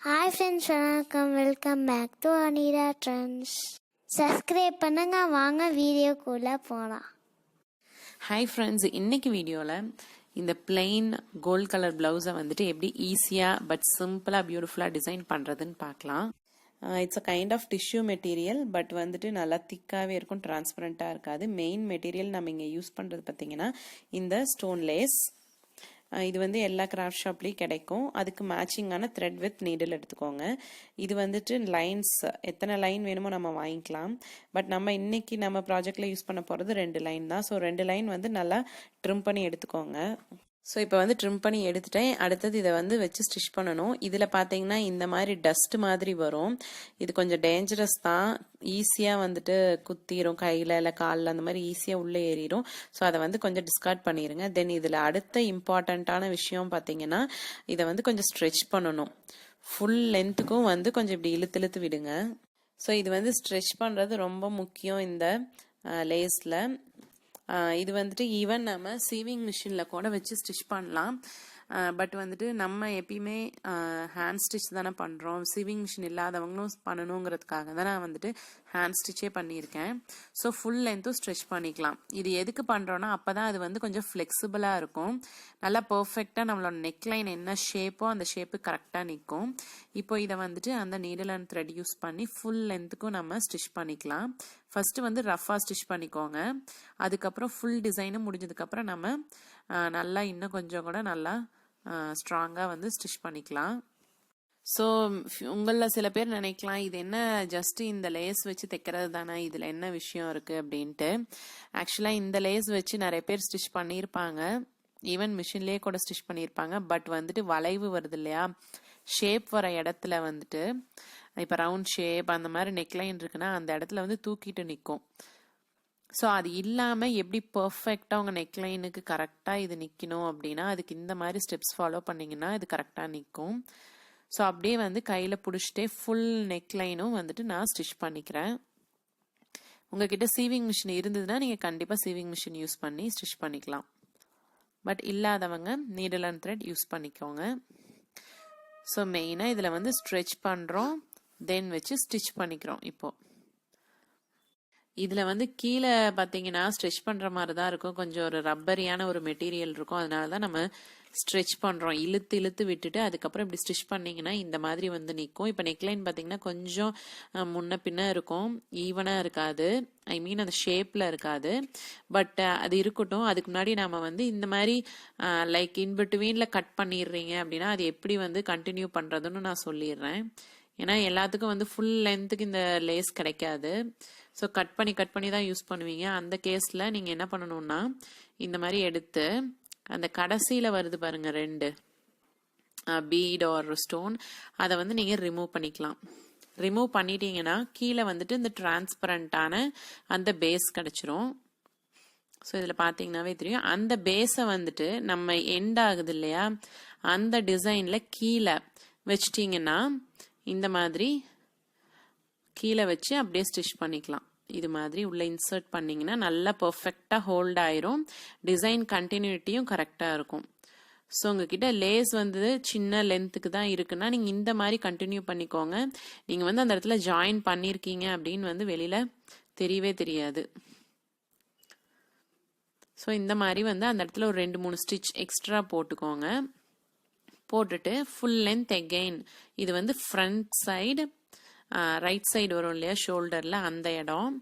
Hi friends, welcome back to Anira Trendz. Subscribe பண்ணுங்க வாங்க வீடியோக்குள்ள போலாம். Hi friends, இன்னைக்கு வீடியோல இந்த plain gold color blouse வந்துட்டு எப்படி ஈஸியா பட் சிம்பிளா பியூட்டிஃபுல்லா டிசைன் பண்றதுன்னு பார்க்கலாம். It's a kind of tissue material but வந்துட்டு நல்லா திக்காவே இருக்கும், டிரான்ஸ்பரண்டா இருக்காது. மெயின் மெட்டீரியல் நம்ம இங்க யூஸ் பண்றது பாத்தீங்கன்னா இந்த ஸ்டோன் லேஸ். இது வந்து எல்லா கிராஃப்ட் ஷாப்லேயும் கிடைக்கும். அதுக்கு மேட்சிங்கான த்ரெட் வித் நீடில் எடுத்துக்கோங்க. இது வந்துட்டு லைன்ஸ் எத்தனை லைன் வேணுமோ நம்ம வாங்கிக்கலாம். பட் நம்ம இன்னைக்கு நம்ம ப்ராஜெக்ட்ல யூஸ் பண்ண போகிறது 2 லைன் தான். ஸோ 2 லைன் வந்து நல்லா ட்ரிம் பண்ணி எடுத்துக்கோங்க. ஸோ இப்போ வந்து ட்ரிம் பண்ணி எடுத்துட்டேன். அடுத்தது இதை வந்து வச்சு ஸ்டிச் பண்ணணும். இதில் பார்த்தீங்கன்னா இந்த மாதிரி டஸ்ட் மாதிரி வரும். இது கொஞ்சம் டேஞ்சரஸ் தான். ஈஸியாக வந்துட்டு குத்திரும் கையில் இல்லை காலில், அந்த மாதிரி ஈஸியாக உள்ளே ஏறிடும். ஸோ அதை வந்து கொஞ்சம் டிஸ்கார்ட் பண்ணிடுங்க. தென் இதில் அடுத்த இம்பார்ட்டண்ட்டான விஷயம் பார்த்தீங்கன்னா இதை வந்து கொஞ்சம் ஸ்ட்ரெச் பண்ணணும். ஃபுல் லென்த்துக்கும் வந்து கொஞ்சம் இப்படி இழுத்து இழுத்து விடுங்க. ஸோ இது வந்து ஸ்ட்ரெச் பண்ணுறது ரொம்ப முக்கியம் இந்த லேஸில். இது வந்துட்டு ஈவன் நம்ம சீவிங் மிஷினில் கூட வச்சு ஸ்டிச் பண்ணலாம். பட் வந்துட்டு நம்ம எப்பயுமே ஹேண்ட் ஸ்டிச் தானே பண்ணுறோம். சீவிங் மிஷின் இல்லாதவங்களும் பண்ணணுங்கிறதுக்காக தான் நான் வந்துட்டு ஹேண்ட் ஸ்டிச்சே பண்ணியிருக்கேன். ஸோ ஃபுல் லென்த்தும் ஸ்ட்ரெச் பண்ணிக்கலாம். இது எதுக்கு பண்ணுறோன்னா அப்போ தான் அது வந்து கொஞ்சம் ஃப்ளெக்சிபிளாக இருக்கும். நல்லா பர்ஃபெக்டாக நம்மளோட நெக்லைன் என்ன ஷேப்போ அந்த ஷேப்பு கரெக்டாக நிற்கும். இப்போ இதை வந்துட்டு அந்த நீடில் அண்ட் த்ரெட் யூஸ் பண்ணி ஃபுல் லென்த்துக்கும் நம்ம ஸ்டிச் பண்ணிக்கலாம். ஃபர்ஸ்ட் வந்து ரஃபாக ஸ்டிச் பண்ணிக்கோங்க. அதுக்கப்புறம் ஃபுல் டிசைனும் முடிஞ்சதுக்கப்புறம் நம்ம நல்லா இன்னும் கொஞ்சம் கூட நல்லா ஸ்ட்ராங்காக வந்து ஸ்டிச் பண்ணிக்கலாம். ஸோ உங்களில் சில பேர் நினைக்கலாம் இது என்ன ஜஸ்ட் இந்த லேஸ் வச்சு தைக்கிறது தானே, இதில் என்ன விஷயம் இருக்குது அப்படின்ட்டு. ஆக்சுவலாக இந்த லேஸ் வச்சு நிறைய பேர் ஸ்டிச் பண்ணியிருப்பாங்க. ஈவன் மிஷின்லேயே கூட ஸ்டிச் பண்ணியிருப்பாங்க. பட் வந்துட்டு வளைவு வருது இல்லையா, ஷேப் வர இடத்துல வந்துட்டு இப்போ ரவுண்ட் ஷேப் அந்த மாதிரி நெக்லைன் இருக்குன்னா அந்த இடத்துல வந்து தூக்கிட்டு நிற்கும். ஸோ அது இல்லாமல் எப்படி பர்ஃபெக்டாக உங்கள் நெக்லைனுக்கு கரெக்டாக இது நிற்கணும் அப்படின்னா அதுக்கு இந்த மாதிரி ஸ்டெப்ஸ் ஃபாலோ பண்ணிங்கன்னா இது கரெக்டாக நிற்கும். ஸோ அப்படியே வந்து கையில் பிடிச்சிட்டே ஃபுல் நெக்லைனும் வந்துட்டு நான் ஸ்டிச் பண்ணிக்கிறேன். உங்ககிட்ட சீவிங் மிஷின் இருந்ததுன்னா நீங்கள் கண்டிப்பாக சீவிங் மிஷின் யூஸ் பண்ணி ஸ்டிச் பண்ணிக்கலாம். பட் இல்லாதவங்க நீடில் அண்ட் த்ரெட் யூஸ் பண்ணிக்கோங்க. ஸோ மெயினாக இதில் வந்து ஸ்ட்ரெச் பண்ணுறோம், தென் வச்சு ஸ்டிச் பண்ணிக்கிறோம். இப்போது இதில் வந்து கீழே பார்த்தீங்கன்னா ஸ்ட்ரெச் பண்ணுற மாதிரி தான் இருக்கும். கொஞ்சம் ஒரு ரப்பரியான ஒரு மெட்டீரியல் இருக்கும். அதனால தான் நம்ம ஸ்ட்ரெச் பண்ணுறோம். இழுத்து இழுத்து விட்டுட்டு அதுக்கப்புறம் இப்படி ஸ்டிச் பண்ணிங்கன்னா இந்த மாதிரி வந்து நிற்கும். இப்போ நெக்லைன் பார்த்தீங்கன்னா கொஞ்சம் முன்ன பின்ன இருக்கும், ஈவனாக இருக்காது. ஐ மீன் அந்த ஷேப்பில் இருக்காது. பட் அது இருக்கட்டும். அதுக்கு முன்னாடி நம்ம வந்து இந்த மாதிரி லைக் இன்பிட்வீனில் கட் பண்ணிடுறீங்க அப்படின்னா அது எப்படி வந்து கண்டினியூ பண்ணுறதுன்னு நான் சொல்லிடுறேன். ஏன்னா எல்லாத்துக்கும் வந்து ஃபுல் லென்த்துக்கு இந்த லேஸ் கிடைக்காது. ஸோ கட் பண்ணி தான் யூஸ் பண்ணுவீங்க. அந்த கேஸில் நீங்கள் என்ன பண்ணணும்னா இந்த மாதிரி எடுத்து அந்த கடைசியில் வருது பாருங்க 2 பீட் ஆர் ஸ்டோன், அதை வந்து நீங்கள் ரிமூவ் பண்ணிக்கலாம். ரிமூவ் பண்ணிட்டீங்கன்னா கீழே வந்துட்டு இந்த டிரான்ஸ்பரண்டான அந்த பேஸ் கிடைச்சிரும். ஸோ இதில் பார்த்தீங்கன்னாவே தெரியும். அந்த பேஸை வந்துட்டு நம்ம எண்ட் ஆகுது இல்லையா, அந்த டிசைனில் கீழே வச்சிட்டிங்கன்னா இந்த மாதிரி கீழே வச்சு அப்படியே ஸ்டிச் பண்ணிக்கலாம். இது மாதிரி உள்ள இன்சர்ட் பண்ணிங்கன்னா நல்லா பர்ஃபெக்டாக ஹோல்ட் ஆயிரும். டிசைன் கண்டினியூட்டியும் கரெக்டாக இருக்கும். ஸோ உங்ககிட்ட லேஸ் வந்து சின்ன லென்த்துக்கு தான் இருக்குன்னா நீங்கள் இந்த மாதிரி கண்டினியூ பண்ணிக்கோங்க. நீங்கள் வந்து அந்த இடத்துல ஜாயின் பண்ணியிருக்கீங்க அப்படின்னு வந்து வெளியில் தெரியவே தெரியாது. ஸோ இந்த மாதிரி வந்து அந்த இடத்துல ஒரு 2-3 ஸ்டிச் எக்ஸ்ட்ரா போட்டுக்கோங்க. போட்டுட்டு ஃபுல் லென்த் எகெயின் இது வந்து ஃப்ரண்ட் சைடு ரைட் சைடு வரும் இல்லையா ஷோல்டரில் அந்த இடம்.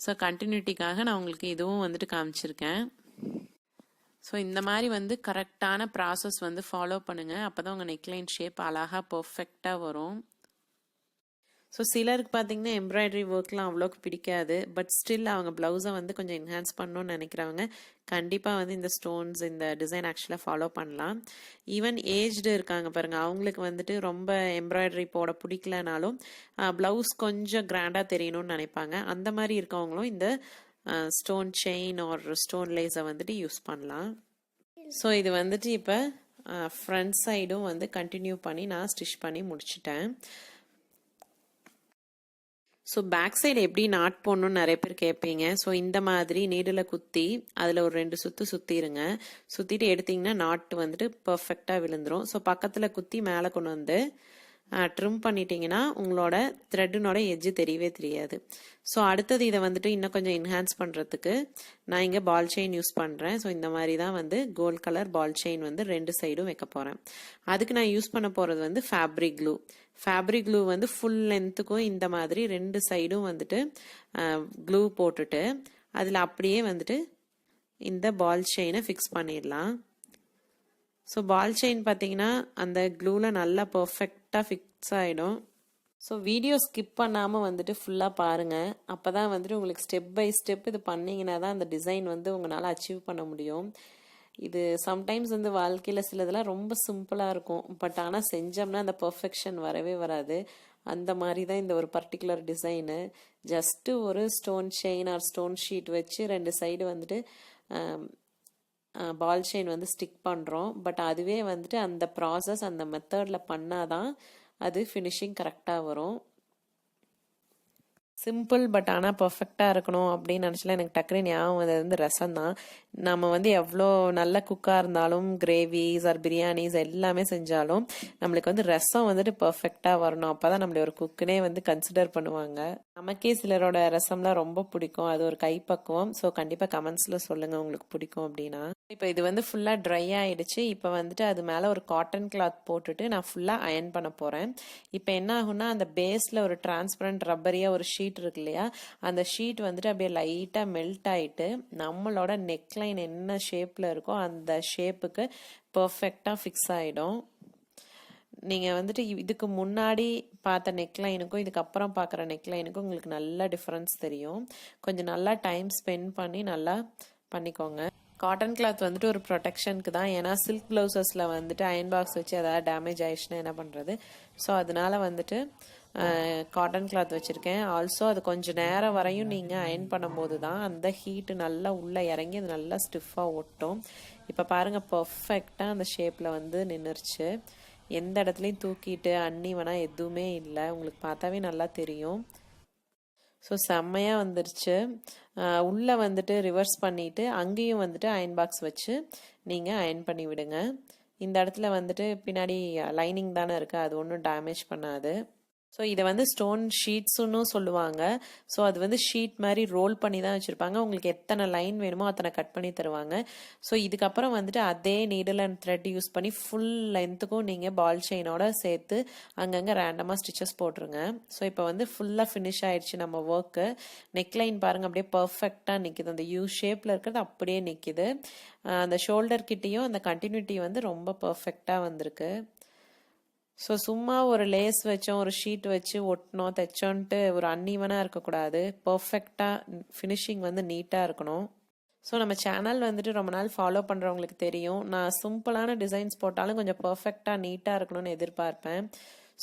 ஸோ கண்டினியூட்டிக்காக நான் உங்களுக்கு இதுவும் வந்துட்டு காமிச்சிருக்கேன். ஸோ இந்த மாதிரி வந்து கரெக்டான ப்ராசஸ் வந்து ஃபாலோ பண்ணுங்கள். அப்போ தான் உங்கள் நெக்லைன் ஷேப் அழகாக பர்ஃபெக்டாக வரும். ஸோ சிலருக்கு பார்த்தீங்கன்னா எம்ப்ராய்டரி ஒர்க்லாம் அவ்வளோக்கு பிடிக்காது. பட் ஸ்டில் அவங்க ப்ளவுஸை வந்து கொஞ்சம் என்ஹான்ஸ் பண்ணணும்னு நினைக்கிறவங்க கண்டிப்பாக வந்து இந்த ஸ்டோன்ஸ் இந்த டிசைன் ஆக்சுவலாக ஃபாலோ பண்ணலாம். ஈவன் ஏஜ்டு இருக்காங்க பாருங்கள், அவங்களுக்கு வந்துட்டு ரொம்ப எம்ப்ராய்டரி போட பிடிக்கலனாலும் ப்ளவுஸ் கொஞ்சம் கிராண்டாக தெரியணும்னு நினைப்பாங்க. அந்த மாதிரி இருக்கவங்களும் இந்த ஸ்டோன் செயின் ஆர் ஸ்டோன் லேஸை வந்துட்டு யூஸ் பண்ணலாம். ஸோ இது வந்துட்டு இப்போ ஃப்ரண்ட் சைடும் வந்து கண்டினியூ பண்ணி நான் ஸ்டிச் பண்ணி முடிச்சிட்டேன். ஸோ பேக் சைடு எப்படி நாட் போடணும்னு நிறைய பேர் கேட்பீங்க. ஸோ இந்த மாதிரி நீடில் குத்தி அதில் ஒரு 2 சுற்று சுற்றிடுங்க. சுற்றிட்டு எடுத்திங்கன்னா நாட் வந்துட்டு பர்ஃபெக்டாக விழுந்துடும். ஸோ பக்கத்தில் குத்தி மேலே கொண்டு வந்து ட்ரிம் பண்ணிட்டீங்கன்னா உங்களோட த்ரெட்டினோட எட்ஜு தெரியவே தெரியாது. ஸோ அடுத்தது இதை வந்துட்டு இன்னும் கொஞ்சம் என்ஹான்ஸ் பண்ணுறதுக்கு நான் இங்கே பால் செயின் யூஸ் பண்ணுறேன். ஸோ இந்த மாதிரி தான் வந்து கோல்ட் கலர் பால் செயின் வந்து 2 சைடும் வைக்க போகிறேன். அதுக்கு நான் யூஸ் பண்ண போகிறது வந்து ஃபேப்ரிக் க்ளூ. ஃபேப்ரிக் க்ளூ வந்து ஃபுல் லென்த்துக்கும் இந்த மாதிரி 2 சைடும் வந்துட்டு க்ளூ போட்டுட்டு அதில் அப்படியே வந்துட்டு இந்த பால் செயினை ஃபிக்ஸ் பண்ணிடலாம். ஸோ பால் செயின் பார்த்தீங்கன்னா அந்த க்ளூவில் நல்லா பர்ஃபெக்டாக ஃபிக்ஸ் ஆகிடும். ஸோ வீடியோ ஸ்கிப் பண்ணாமல் வந்துட்டு ஃபுல்லாக பாருங்கள். அப்போ தான் வந்துட்டு உங்களுக்கு ஸ்டெப் பை ஸ்டெப் இது பண்ணிங்கன்னா தான் அந்த டிசைன் வந்து உங்களால் அச்சீவ் பண்ண முடியும். இது சம்டைம்ஸ் வந்து வாழ்க்கையில் சிலதெல்லாம் ரொம்ப சிம்பிளாக இருக்கும், பட் ஆனால் செஞ்சோம்னா அந்த பர்ஃபெக்ஷன் வரவே வராது. அந்த மாதிரி தான் இந்த ஒரு பர்டிகுலர் டிசைனு. ஜஸ்ட்டு ஒரு stone chain R stone sheet வச்சு 2 சைடு வந்துட்டு பால் செயின் வந்து ஸ்டிக் பண்ணுறோம். பட் அதுவே வந்துட்டு அந்த ப்ராசஸ் அந்த மெத்தடில் பண்ணாதான் அது ஃபினிஷிங் கரெக்டாக வரும். சிம்பிள் பட் ஆனால் பர்ஃபெக்டாக இருக்கணும் அப்படின்னு நினச்சல எனக்கு டக்குனு ஞாபகம் அது வந்து ரசம் தான். நம்ம வந்து எவ்வளோ நல்ல குக்காக இருந்தாலும் கிரேவிஸ் ஆர் பிரியாணிஸ் எல்லாமே செஞ்சாலும் நம்மளுக்கு வந்து ரசம் வந்துட்டு பர்ஃபெக்டாக வரணும். அப்போ தான் நம்மளை ஒரு குக்குனே வந்து கன்சிடர் பண்ணுவாங்க. நமக்கே சிலரோட ரசம்லாம் ரொம்ப பிடிக்கும், அது ஒரு கைப்பக்குவம். ஸோ கண்டிப்பாக கமெண்ட்ஸில் சொல்லுங்கள் உங்களுக்கு பிடிக்கும் அப்படின்னா. இப்போ இது வந்து ஃபுல்லாக ட்ரை ஆகிடுச்சு. இப்போ வந்துட்டு அது மேலே ஒரு காட்டன் கிளாத் போட்டுட்டு நான் ஃபுல்லாக அயன் பண்ண போகிறேன். இப்போ என்ன ஆகும்னா அந்த பேஸில் ஒரு டிரான்ஸ்பரண்ட் ரப்பரியாக ஒரு ஷீட் இருக்கு இல்லையா, அந்த ஷீட் வந்துட்டு அப்படியே லைட்டாக மெல்ட் ஆகிட்டு நம்மளோட நெக்லைன் என்ன ஷேப்பில் இருக்கோ அந்த ஷேப்புக்கு பர்ஃபெக்டாக ஃபிக்ஸ் ஆகிடும். நீங்கள் வந்துட்டு இதுக்கு முன்னாடி பார்த்த நெக்லைனுக்கும் இதுக்கப்புறம் பார்க்குற நெக்லைனுக்கும் உங்களுக்கு நல்லா டிஃப்ரென்ஸ் தெரியும். கொஞ்சம் நல்லா டைம் ஸ்பெண்ட் பண்ணி நல்லா பண்ணிக்கோங்க. காட்டன் கிளாத் வந்துட்டு ஒரு ப்ரொடெக்ஷனுக்கு தான். ஏன்னா சில்க் ப்ளவுசஸில் வந்துட்டு அயன் பாக்ஸ் வச்சு ஏதாவது டேமேஜ் ஆயிடுச்சுன்னா என்ன பண்ணுறது. ஸோ அதனால வந்துட்டு காட்டன் கிளாத் வச்சுருக்கேன். ஆல்சோ அது கொஞ்சம் நேரம் வரையும் நீங்கள் அயன் பண்ணும்போது தான் அந்த ஹீட்டு நல்லா உள்ளே இறங்கி அது நல்லா ஸ்டிஃபாக ஒட்டும். இப்போ பாருங்கள் பர்ஃபெக்டாக அந்த ஷேப்பில் வந்து நின்றுருச்சு. எந்த இடத்துலையும் தூக்கிட்டு அன்னிவனா எதுவுமே இல்லை, உங்களுக்கு பார்த்தாவே நல்லா தெரியும். ஸோ செம்மையாக வந்துருச்சு. உள்ளே வந்துட்டு ரிவர்ஸ் பண்ணிவிட்டு அங்கேயும் வந்துட்டு அயன் பாக்ஸ் வச்சு நீங்கள் அயன் பண்ணி விடுங்க. இந்த இடத்துல வந்துட்டு பின்னாடி லைனிங் தானே இருக்குது, அது ஒன்றும் டேமேஜ் பண்ணாது. ஸோ இதை வந்து ஸ்டோன் ஷீட்ஸுன்னு சொல்லுவாங்க. ஸோ அது வந்து ஷீட் மாதிரி ரோல் பண்ணி தான் வச்சுருப்பாங்க. உங்களுக்கு எத்தனை லைன் வேணுமோ அத்தனை கட் பண்ணி தருவாங்க. ஸோ இதுக்கப்புறம் வந்துட்டு அதே நீடில் அண்ட் த்ரெட் யூஸ் பண்ணி ஃபுல் லென்த்துக்கும் நீங்கள் பால் செயினோட சேர்த்து அங்கங்கே ரேண்டமாக ஸ்டிச்சஸ் போட்டுருங்க. ஸோ இப்போ வந்து ஃபுல்லாக ஃபினிஷ் ஆயிடுச்சு நம்ம ஒர்க்கு. நெக்லைன் பாருங்கள் அப்படியே பர்ஃபெக்டாக நிற்கிது. அந்த யூ ஷேப்பில் இருக்கிறது அப்படியே நிற்கிது. அந்த ஷோல்டர் கிட்டேயும் அந்த கண்டினியூட்டி வந்து ரொம்ப பர்ஃபெக்டாக வந்திருக்கு. ஸோ சும்மா ஒரு லேஸ் வச்சோம், ஒரு ஷீட் வச்சு ஒட்டினோம் தைச்சோன்ட்டு ஒரு அன்ஈவனாக இருக்கக்கூடாது. பர்ஃபெக்டாக ஃபினிஷிங் வந்து நீட்டாக இருக்கணும். ஸோ நம்ம சேனல் வந்துட்டு ரொம்ப நாள் ஃபாலோ பண்ணுறவங்களுக்கு தெரியும், நான் சிம்பிளான டிசைன்ஸ் போட்டாலும் கொஞ்சம் பர்ஃபெக்டாக நீட்டாக இருக்கணும்னு எதிர்பார்ப்பேன்.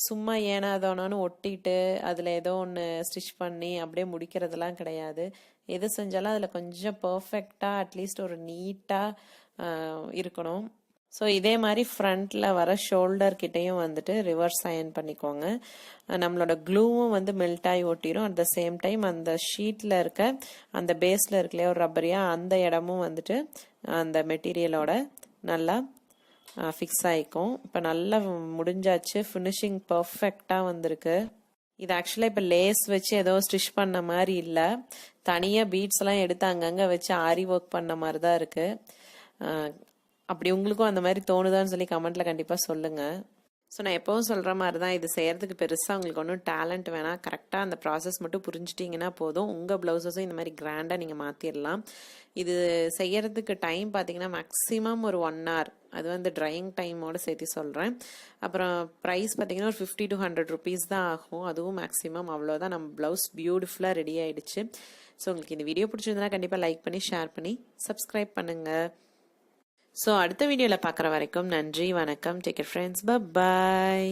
சும்மா ஏனாதோனான்னு ஒட்டிட்டு அதில் ஏதோ ஒன்று ஸ்டிச் பண்ணி அப்படியே முடிக்கிறதுலாம் கிடையாது. எது செஞ்சாலும் அதில் கொஞ்சம் பர்ஃபெக்டாக அட்லீஸ்ட் ஒரு நீட்டாக இருக்கணும். ஸோ இதே மாதிரி ஃப்ரண்ட்டில் வர ஷோல்டர் கிட்டேயும் வந்துட்டு ரிவர்ஸ் அயன் பண்ணிக்கோங்க. நம்மளோட க்ளூவும் வந்து மெல்ட் ஆகி ஒட்டிடும். அட் த சேம் டைம் அந்த ஷீட்டில் இருக்க அந்த பேஸில் இருக்கலையே ஒரு ரப்பரியாக அந்த இடமும் வந்துட்டு அந்த மெட்டீரியலோட நல்லா ஃபிக்ஸ் ஆகிக்கும். இப்போ நல்லா முடிஞ்சாச்சு. ஃபினிஷிங் பர்ஃபெக்டாக வந்திருக்கு. இது ஆக்சுவலாக இப்போ லேஸ் வச்சு ஏதோ ஸ்டிச் பண்ண மாதிரி இல்லை, தனியாக பீட்ஸ் எல்லாம் எடுத்து அங்கங்கே வச்சு ஆரி ஒர்க் பண்ண மாதிரி தான் இருக்குது. அப்படி உங்களுக்கும் அந்த மாதிரி தோணுதான்னு சொல்லி கமெண்ட்டில் கண்டிப்பாக சொல்லுங்கள். ஸோ நான் எப்போவும் சொல்கிற மாதிரி தான், இது செய்கிறதுக்கு பெருசாக உங்களுக்கு ஒன்றும் டேலண்ட் வேணாம். கரெக்டாக அந்த ப்ராசஸ் மட்டும் புரிஞ்சிட்டிங்கன்னா போதும். உங்கள் ப்ளவுஸஸும் இந்த மாதிரி கிராண்டாக நீங்கள் மாற்றிடலாம். இது செய்கிறதுக்கு டைம் பார்த்தீங்கன்னா மேக்ஸிமம் ஒரு 1 hour. அது வந்து ட்ரையிங் டைமோடு சேர்த்து சொல்கிறேன். அப்புறம் ப்ரைஸ் பார்த்தீங்கன்னா ஒரு 50 to 100 rupees தான் ஆகும். அதுவும் மேக்ஸிமம் அவ்வளோதான். நம்ம ப்ளவுஸ் பியூட்டிஃபுல்லாக ரெடி ஆகிடுச்சு. ஸோ உங்களுக்கு இந்த வீடியோ பிடிச்சிருந்தா கண்டிப்பாக லைக் பண்ணி ஷேர் பண்ணி சப்ஸ்கிரைப் பண்ணுங்கள். ஸோ அடுத்த வீடியோவில் பார்க்குற வரைக்கும் நன்றி, வணக்கம். Take care friends, by.